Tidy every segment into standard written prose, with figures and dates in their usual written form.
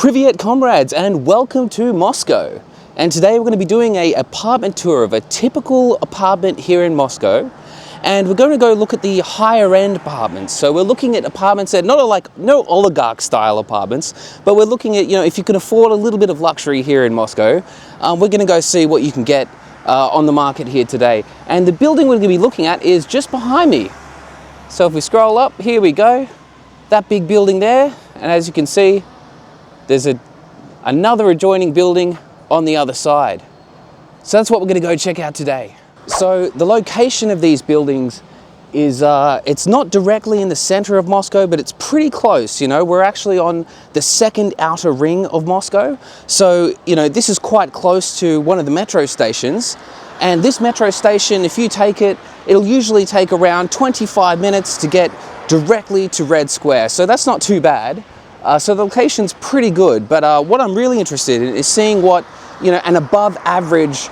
Privyet comrades, and welcome to Moscow. And today we're going to be doing an apartment tour of a typical apartment here in Moscow. And we're going to go look at the higher end apartments. So we're looking at apartments that not like no oligarch style apartments, but we're looking at, if you can afford a little bit of luxury here in Moscow, we're going to go see what you can get on the market here today. And the building we're going to be looking at is just behind me. So if we scroll up, here we go, that big building there. And as you can see, there's another adjoining building on the other side. So that's what we're going to go check out today. So the location of these buildings is, it's not directly in the center of Moscow, but it's pretty close. We're actually on the second outer ring of Moscow. So, this is quite close to one of the metro stations. And this metro station, if you take it, it'll usually take around 25 minutes to get directly to Red Square. So that's not too bad. So the location's pretty good, but what I'm really interested in is seeing what, an above average,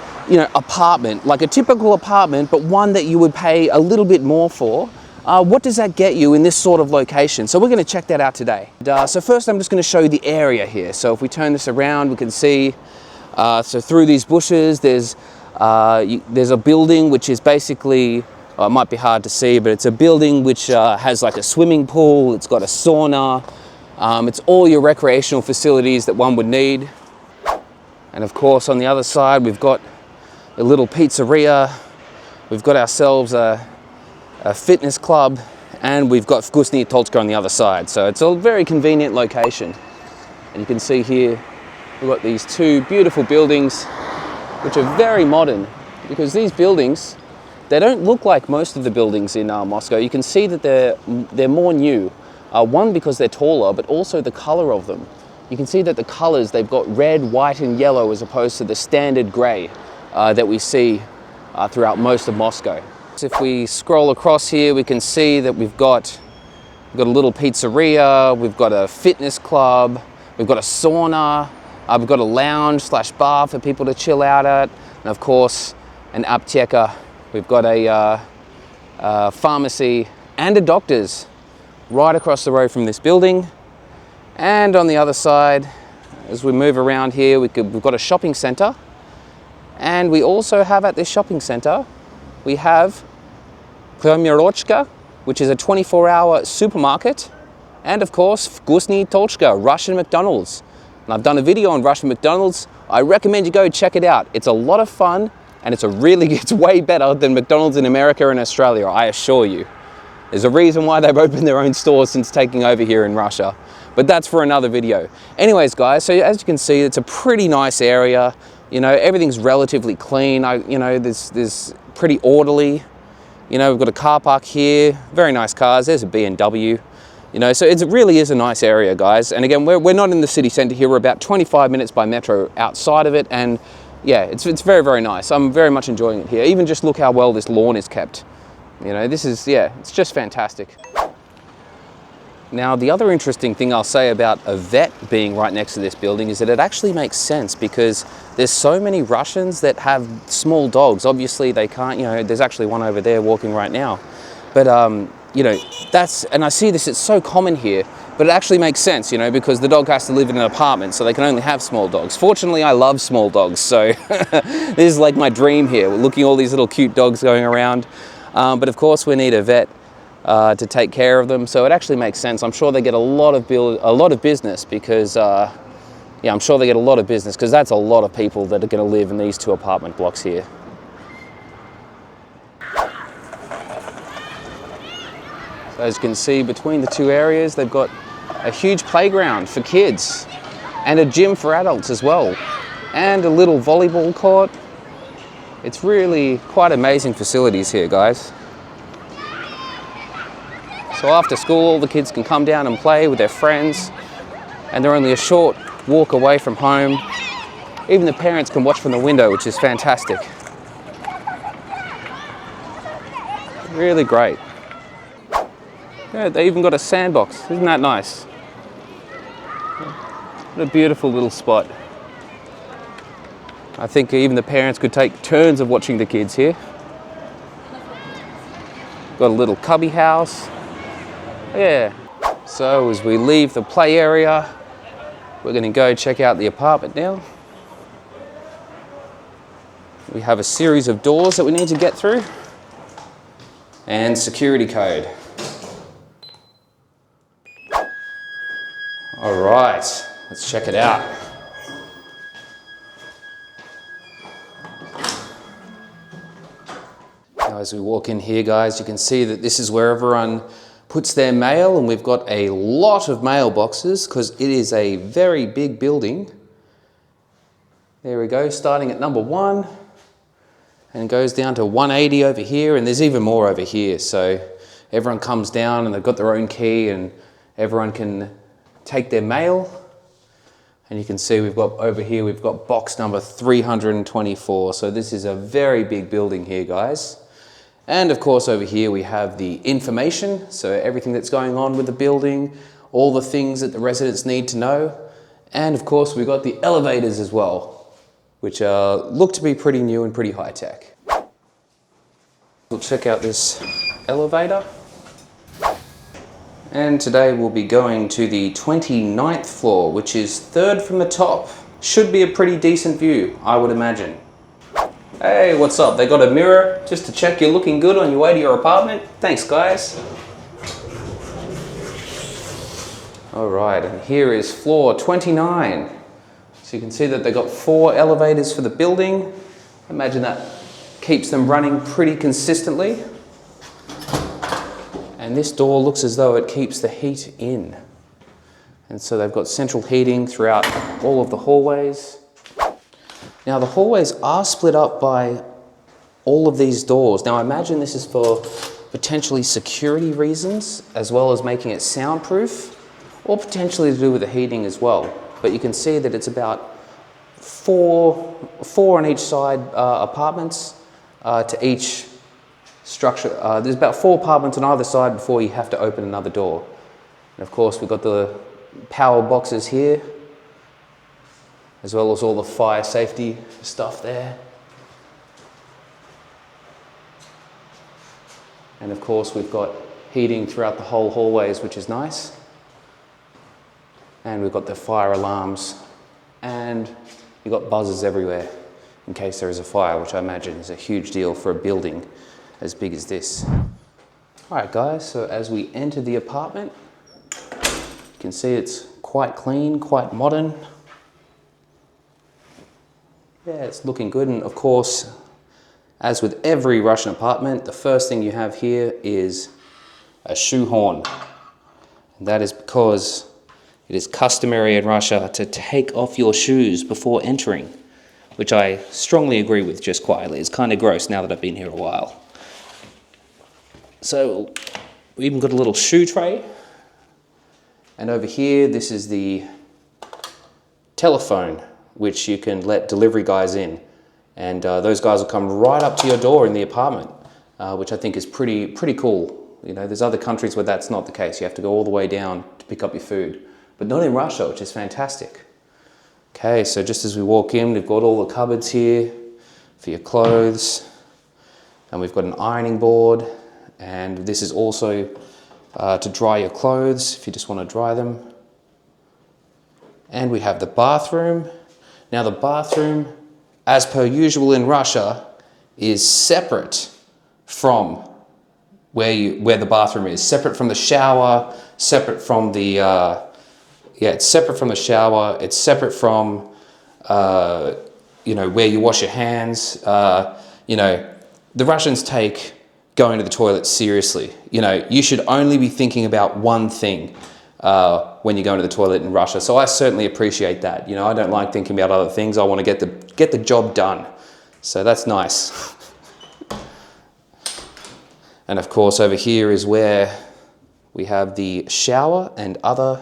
apartment, like a typical apartment, but one that you would pay a little bit more for. What does that get you in this sort of location? So we're going to check that out today. So first I'm just going to show you the area here. So if we turn this around, we can see, so through these bushes, there's a building which is basically, it might be hard to see, but it's a building which has like a swimming pool, it's got a sauna. It's all your recreational facilities that one would need. And of course, on the other side, we've got a little pizzeria. We've got ourselves a fitness club, and we've got Vkusnyi Tolchka on the other side. So it's a very convenient location. And you can see here, we've got these two beautiful buildings, which are very modern, because these buildings, they don't look like most of the buildings in Moscow. You can see that they're more new. One, because they're taller, but also the color of them. You can see that the colors, they've got red, white, and yellow as opposed to the standard gray that we see throughout most of Moscow. So if we scroll across here, we can see that we've got a little pizzeria, we've got a fitness club, we've got a sauna, we've got a lounge / bar for people to chill out at, and of course, an apteka. We've got a pharmacy and a doctor's right across the road from this building. And on the other side, as we move around here, we've got a shopping center. And we also have at this shopping center, we have Premyerochka, which is a 24-hour supermarket. And of course, Vkusnyi Tolchka, Russian McDonald's. And I've done a video on Russian McDonald's. I recommend you go check it out. It's a lot of fun, and it's way better than McDonald's in America and Australia, I assure you. There's a reason why they've opened their own stores since taking over here in Russia, but that's for another video. Anyways, guys, so as you can see, it's a pretty nice area. Everything's relatively clean. There's pretty orderly. We've got a car park here, very nice cars. There's a BMW. So it really is a nice area, guys. And again, we're not in the city center here. We're about 25 minutes by metro outside of it, and yeah, it's very, very nice. I'm very much enjoying it here. Even just look how well this lawn is kept. It's just fantastic. Now, the other interesting thing I'll say about a vet being right next to this building is that it actually makes sense, because there's so many Russians that have small dogs. Obviously, they can't, there's actually one over there walking right now. But, and I see this, it's so common here, but it actually makes sense, because the dog has to live in an apartment, so they can only have small dogs. Fortunately, I love small dogs, so this is like my dream here. We're looking at all these little cute dogs going around. But of course, we need a vet to take care of them, so it actually makes sense. I'm sure they get a lot of business because, I'm sure they get a lot of business because that's a lot of people that are going to live in these two apartment blocks here. So as you can see, between the two areas, they've got a huge playground for kids and a gym for adults as well, and a little volleyball court. It's really quite amazing facilities here, guys. So after school, all the kids can come down and play with their friends, and they're only a short walk away from home. Even the parents can watch from the window, which is fantastic. Really great. Yeah, they even got a sandbox. Isn't that nice? What a beautiful little spot. I think even the parents could take turns of watching the kids here. Got a little cubby house. Yeah. So as we leave the play area, We're going to go check out the apartment now. We have a series of doors that we need to get through and security code. All right, let's check it out. Now, as we walk in here, guys, you can see that this is where everyone puts their mail, and we've got a lot of mailboxes because it is a very big building. There we go, starting at number 1 and goes down to 180 over here, and there's even more over here. So everyone comes down and they've got their own key and everyone can take their mail. And you can see we've got over here, we've got box number 324. So this is a very big building here, guys. And of course over here we have the information, so everything that's going on with the building, all the things that the residents need to know. And of course we've got the elevators as well, which look to be pretty new and pretty high tech. We'll check out this elevator. And today we'll be going to the 29th floor, which is 3rd from the top. Should be a pretty decent view, I would imagine. Hey, what's up? They got a mirror just to check you're looking good on your way to your apartment. Thanks, guys. All right, and here is floor 29. So you can see that they got 4 elevators for the building. Imagine that keeps them running pretty consistently. And this door looks as though it keeps the heat in. And so they've got central heating throughout all of the hallways. Now the hallways are split up by all of these doors. Now I imagine this is for potentially security reasons, as well as making it soundproof, or potentially to do with the heating as well. But you can see that it's about four on each side apartments to each structure. There's about 4 apartments on either side before you have to open another door. And of course we've got the power boxes here, as well as all the fire safety stuff there. And of course we've got heating throughout the whole hallways, which is nice. And we've got the fire alarms, and you've got buzzers everywhere in case there is a fire, which I imagine is a huge deal for a building as big as this. All right, guys, so as we enter the apartment, you can see it's quite clean, quite modern. Yeah, it's looking good. And of course, as with every Russian apartment, the first thing you have here is a shoe horn. And that is because it is customary in Russia to take off your shoes before entering, which I strongly agree with just quietly. It's kind of gross now that I've been here a while. So we even got a little shoe tray. And over here, this is the telephone, which you can let delivery guys in. And those guys will come right up to your door in the apartment, which I think is pretty cool. You know, there's other countries where that's not the case. You have to go all the way down to pick up your food, but not in Russia, which is fantastic. Okay, so just as we walk in, we've got all the cupboards here for your clothes, and we've got an ironing board, and this is also to dry your clothes if you just want to dry them. And we have the bathroom. Now the bathroom, as per usual in Russia, is separate from where the bathroom is. Separate from the shower, separate from the, it's separate from the shower, it's separate from, you know, where you wash your hands. You know, the Russians take going to the toilet seriously. You know, you should only be thinking about one thing when you go into the toilet in Russia. So I certainly appreciate that. You know, I don't like thinking about other things. I want to get the job done. So that's nice. And of course over here is where we have the shower and other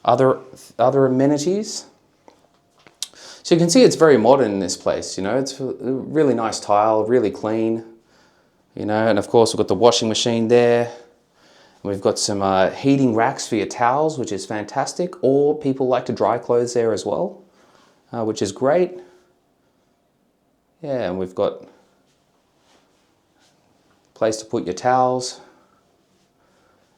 amenities. So you can see it's very modern in this place, you know, it's a really nice tile, really clean, you know, and of course we've got the washing machine there. We've got some heating racks for your towels, which is fantastic, or people like to dry clothes there as well, which is great. Yeah, and we've got a place to put your towels.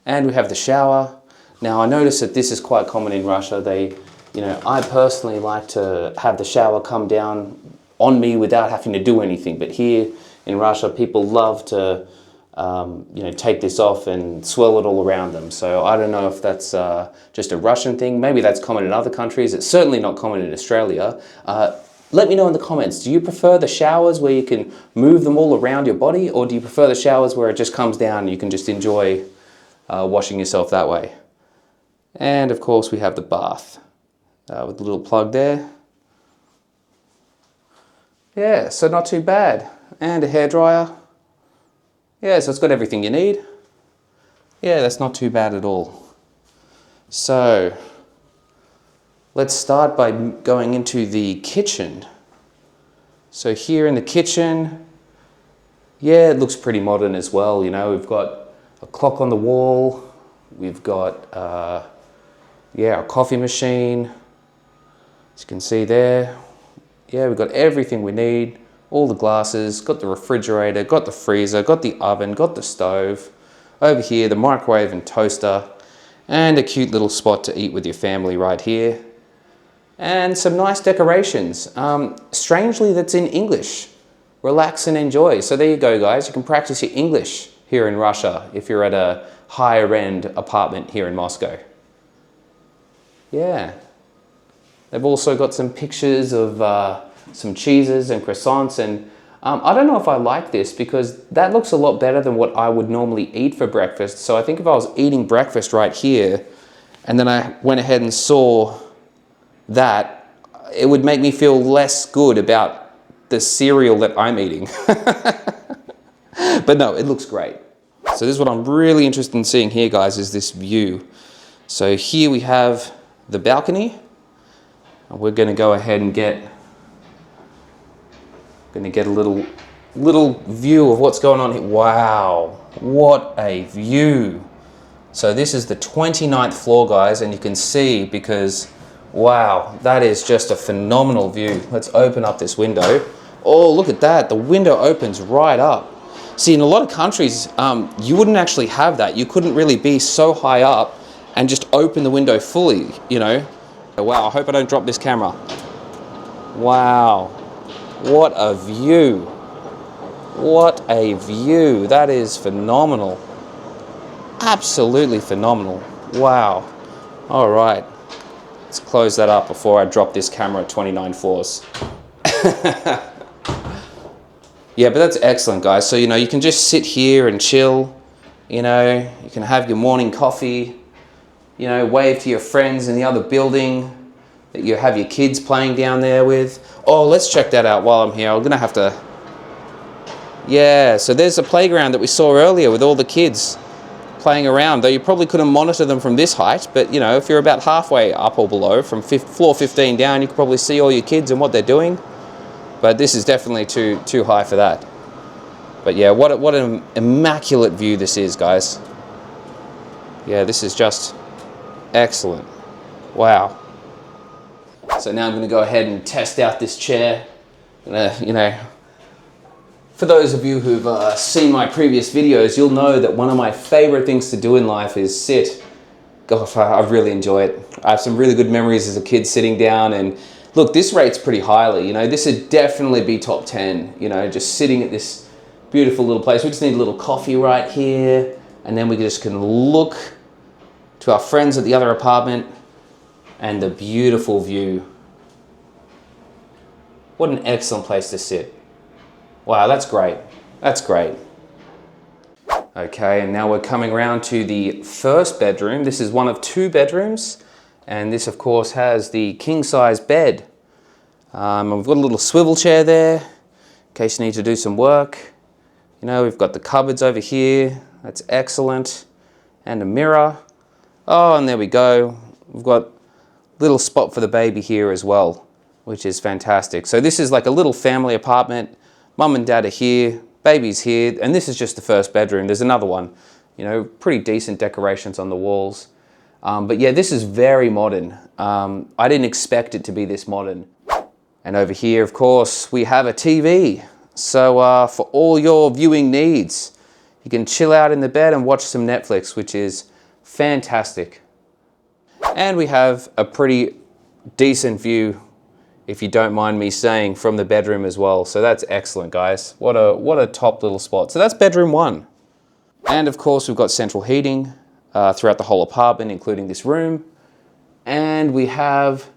And we have the shower. Now I notice that this is quite common in Russia. They You know, I personally like to have the shower come down on me without having to do anything. But here in Russia, people love to, you know, take this off and swirl it all around them. So I don't know if that's just a Russian thing. Maybe that's common in other countries. It's certainly not common in Australia. Let me know in the comments, do you prefer the showers where you can move them all around your body, or do you prefer the showers where it just comes down and you can just enjoy washing yourself that way? And of course we have the bath with the little plug there. Yeah, so not too bad. And a hairdryer. Yeah, so it's got everything you need. Yeah, that's not too bad at all. So let's start by going into the kitchen. So here in the kitchen, yeah, it looks pretty modern as well. You know, we've got a clock on the wall. We've got, yeah, a coffee machine. As you can see there. Yeah, we've got everything we need. All the glasses, got the refrigerator, got the freezer, got the oven, got the stove. Over here, the microwave and toaster. And a cute little spot to eat with your family right here. And some nice decorations. Strangely, that's in English. Relax and enjoy. So there you go, guys. You can practice your English here in Russia if you're at a higher end apartment here in Moscow. Yeah. They've also got some pictures of some cheeses and croissants. And I don't know if I like this because that looks a lot better than what I would normally eat for breakfast. So I think if I was eating breakfast right here and then I went ahead and saw that, it would make me feel less good about the cereal that I'm eating. But no, it looks great. So this is what I'm really interested in seeing here, guys, is this view. So here we have the balcony. And we're going to go ahead and get a little view of what's going on here. Wow, what a view. So this is the 29th floor, guys, and you can see because wow, that is just a phenomenal view. Let's open up this window. Oh, look at that. The window opens right up. See, in a lot of countries, you wouldn't actually have that. You couldn't really be so high up and just open the window fully, you know. Wow, I hope I don't drop this camera. Wow, what a view. What a view. That is phenomenal. Absolutely phenomenal. Wow. All right. Let's close that up before I drop this camera at 29 floors. Yeah, but that's excellent, guys. So, you know, you can just sit here and chill. You know, you can have your morning coffee. You know, wave to your friends in the other building that you have your kids playing down there with. Oh, let's check that out while I'm here. I'm going to have to... Yeah, so there's a playground that we saw earlier with all the kids playing around, though you probably couldn't monitor them from this height, but you know, if you're about halfway up or below, from floor 15 down, you can probably see all your kids and what they're doing. But this is definitely too high for that. But yeah, what an immaculate view this is, guys. Yeah, this is just excellent. Wow. So now I'm going to go ahead and test out this chair. You know, for those of you who've seen my previous videos, you'll know that one of my favorite things to do in life is sit. Gosh, I really enjoy it. I have some really good memories as a kid sitting down, and look, this rates pretty highly. You know, this would definitely be top 10, you know, just sitting at this beautiful little place. We just need a little coffee right here, and then we just can look to our friends at the other apartment and the beautiful view. What an excellent place to sit. Wow, that's great. That's great. Okay, and now we're coming around to the first bedroom. This is one of 2 bedrooms, and this of course has the king-size bed. We've got a little swivel chair there in case you need to do some work. You know, we've got the cupboards over here. That's excellent. And a mirror. Oh, and there we go. We've got a little spot for the baby here as well, which is fantastic. So this is like a little family apartment. Mum and dad are here, baby's here, and this is just the first bedroom. There's another one, you know, pretty decent decorations on the walls. But yeah, this is very modern. I didn't expect it to be this modern. And over here, of course, we have a TV. So for all your viewing needs, you can chill out in the bed and watch some Netflix, which is fantastic. And we have a pretty decent view, if you don't mind me saying, from the bedroom as well. So that's excellent, guys. What a top little spot. So that's bedroom 1. And of course, we've got central heating throughout the whole apartment, including this room. And we have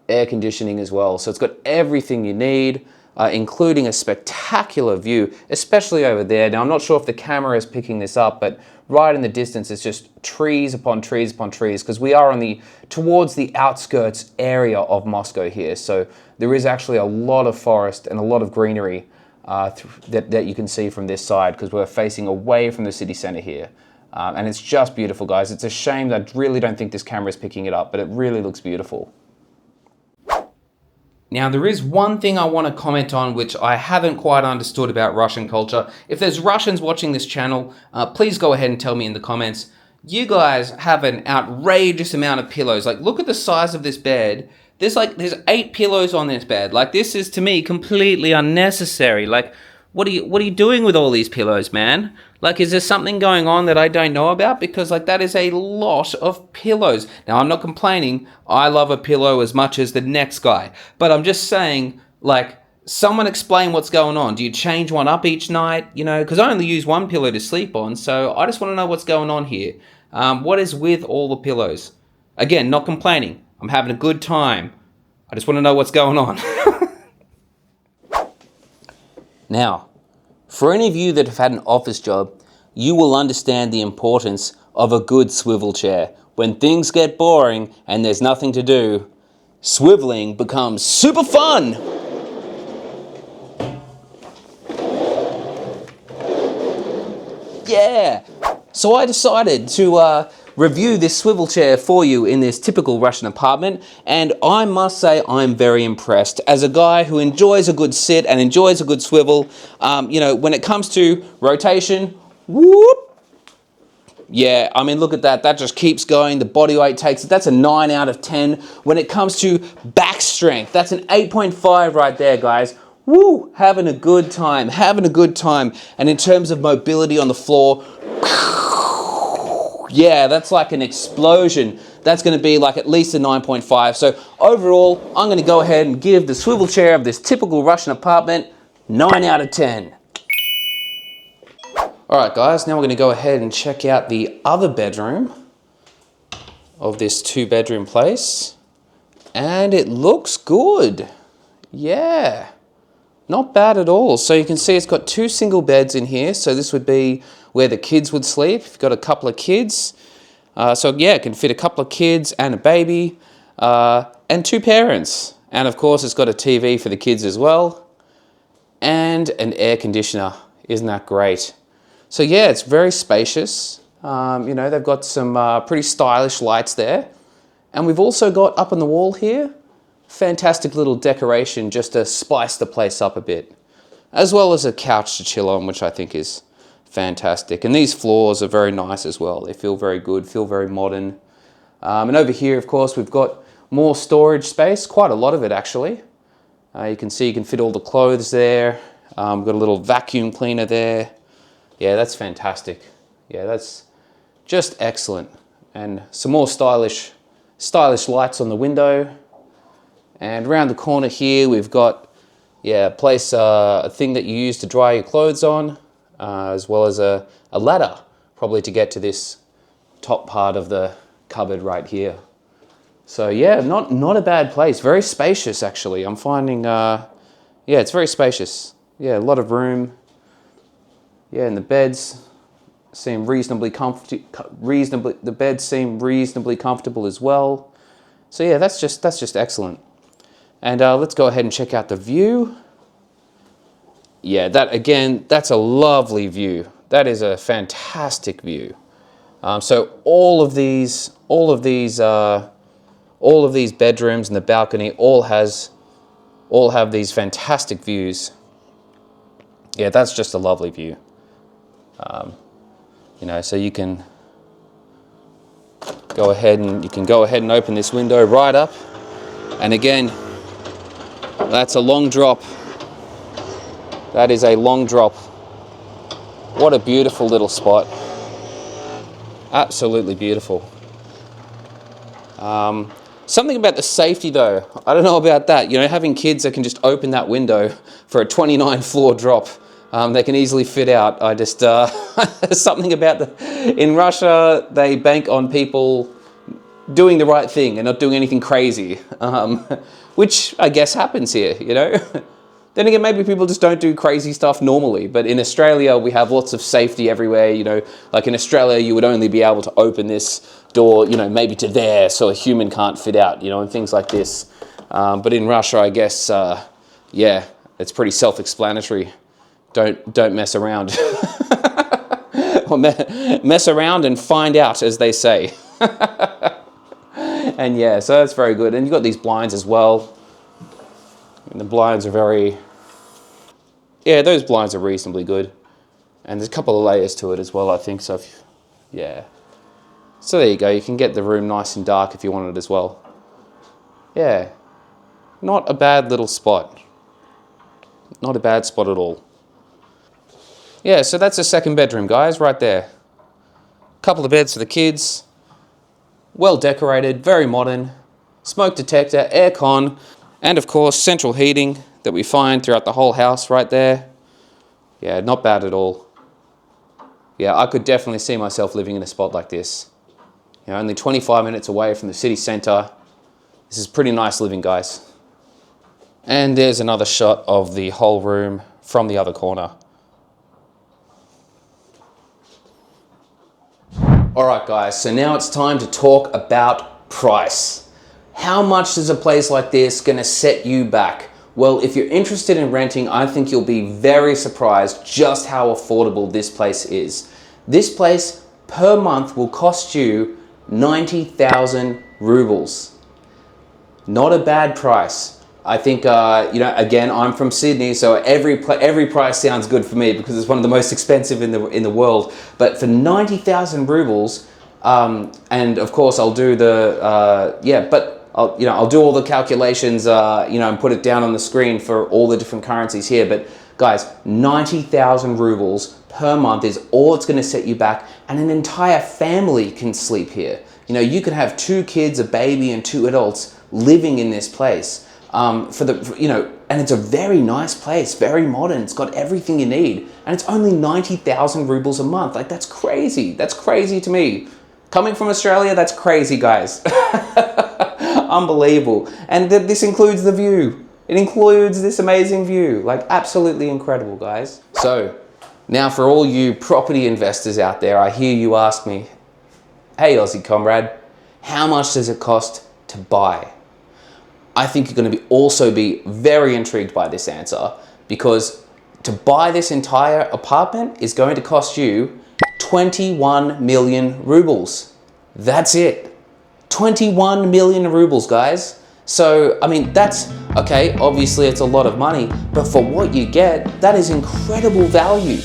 air conditioning as well. So it's got everything you need, including a spectacular view, especially over there. Now, I'm not sure if the camera is picking this up, but right in the distance, it's just trees upon trees upon trees, because we are towards the outskirts area of Moscow here. So there is actually a lot of forest and a lot of greenery that you can see from this side, because we're facing away from the city center here. And it's just beautiful, guys. It's a shame that I really don't think this camera is picking it up, but it really looks beautiful. Now, there is one thing I want to comment on which I haven't quite understood about Russian culture. If there's Russians watching this channel, please go ahead and tell me in the comments. You guys have an outrageous amount of pillows. Like, look at the size of this bed. There's 8 pillows on this bed. Like, this is, to me, completely unnecessary. Like, what are you doing with all these pillows, man? Like, is there something going on that I don't know about? Because, like, that is a lot of pillows. Now, I'm not complaining. I love a pillow as much as the next guy. But I'm just saying, like, someone explain what's going on. Do you change one up each night? You know, because I only use one pillow to sleep on. So I just want to know what's going on here. What is with all the pillows? Again, not complaining. I'm having a good time. I just want to know what's going on. Now, for any of you that have had an office job, you will understand the importance of a good swivel chair. When things get boring and there's nothing to do, swiveling becomes super fun. Yeah. So I decided to review this swivel chair for you in this typical Russian apartment, and I must say I'm very impressed. As a guy who enjoys a good sit and enjoys a good swivel, you know, when it comes to rotation, whoop, yeah, I mean, look at that. That just keeps going. The body weight takes it. That's a 9 out of 10. When it comes to back strength, that's an 8.5 right there, guys. Woo, having a good time, having a good time. And in terms of mobility on the floor, yeah, that's like an explosion. That's going to be like at least a 9.5. So overall, I'm going to go ahead and give the swivel chair of this typical Russian apartment 9 out of 10. All right, guys, now we're going to go ahead and check out the other bedroom of this 2-bedroom place. And it looks good. Yeah, not bad at all. So you can see it's got 2 single beds in here. So this would be where the kids would sleep. If you've got a couple of kids. So yeah, it can fit a couple of kids and a baby and 2 parents. And of course, it's got a TV for the kids as well. And an air conditioner. Isn't that great? So yeah, it's very spacious. You know, they've got some pretty stylish lights there. And we've also got up on the wall here, fantastic little decoration just to spice the place up a bit. As well as a couch to chill on, which I think is fantastic. And these floors are very nice as well. They feel very good, feel very modern. And over here, of course, we've got more storage space, quite a lot of it actually. You can see you can fit all the clothes there. We've got a little vacuum cleaner there. Yeah, that's fantastic. Yeah, that's just excellent. And some more stylish lights on the window. And around the corner here, we've got, yeah, a thing that you use to dry your clothes on, as well as a ladder, probably to get to this top part of the cupboard right here. So yeah, not a bad place. Very spacious, actually. I'm finding, yeah, it's very spacious. Yeah, a lot of room. Yeah, and the beds seem reasonably comfortable. The beds seem reasonably comfortable as well. So yeah, that's just excellent. And let's go ahead and check out the view. Yeah, that's a lovely view. That is a fantastic view. So all of these bedrooms and the balcony all have these fantastic views. Yeah, that's just a lovely view. You know, so you can go ahead and open this window right up. And again, that's a long drop. That is a long drop. What a beautiful little spot. Absolutely beautiful. Something about the safety though, I don't know about that. You know, having kids that can just open that window for a 29 floor drop, they can easily fit out. I just, something about in Russia, they bank on people doing the right thing and not doing anything crazy, which I guess happens here, you know? Then again, maybe people just don't do crazy stuff normally, but in Australia, we have lots of safety everywhere, you know, like in Australia, you would only be able to open this door, you know, maybe to there, so a human can't fit out, you know, and things like this. But in Russia, I guess, yeah, it's pretty self-explanatory. Don't mess around. Or mess around and find out, as they say. And yeah, so that's very good. And you've got these blinds as well. And the blinds are very, yeah, those blinds are reasonably good. And there's a couple of layers to it as well, I think. So, yeah. So there you go. You can get the room nice and dark if you want it as well. Yeah. Not a bad little spot. Not a bad spot at all. Yeah, so that's the second bedroom, guys, right there. Couple of beds for the kids. Well decorated, very modern. Smoke detector, aircon, and of course central heating that we find throughout the whole house right there. Yeah, not bad at all. Yeah, I could definitely see myself living in a spot like this. You know, only 25 minutes away from the city centre. This is pretty nice living, guys. And there's another shot of the whole room from the other corner. Alright guys, so now it's time to talk about price. How much is a place like this going to set you back? Well, if you're interested in renting, I think you'll be very surprised just how affordable this place is. This place per month will cost you 90,000 rubles. Not a bad price. I think, you know, again, I'm from Sydney, so every price sounds good for me because it's one of the most expensive in the world. But for 90,000 rubles, and of course I'll do the, yeah, but I'll do all the calculations, you know, and put it down on the screen for all the different currencies here. But guys, 90,000 rubles per month is all it's going to set you back, and an entire family can sleep here. You know, you could have 2 kids, a baby, and 2 adults living in this place. You know, and it's a very nice place, very modern. It's got everything you need, and it's only 90,000 rubles a month. Like, that's crazy. That's crazy to me. Coming from Australia, that's crazy, guys. Unbelievable. And this includes the view. It includes this amazing view. Like, absolutely incredible, guys. So, now for all you property investors out there, I hear you ask me, hey, Aussie comrade, how much does it cost to buy? I think you're going to also be very intrigued by this answer, because to buy this entire apartment is going to cost you 21 million rubles. That's it. 21 million rubles, guys. So, I mean, that's, okay, obviously it's a lot of money, but for what you get, that is incredible value.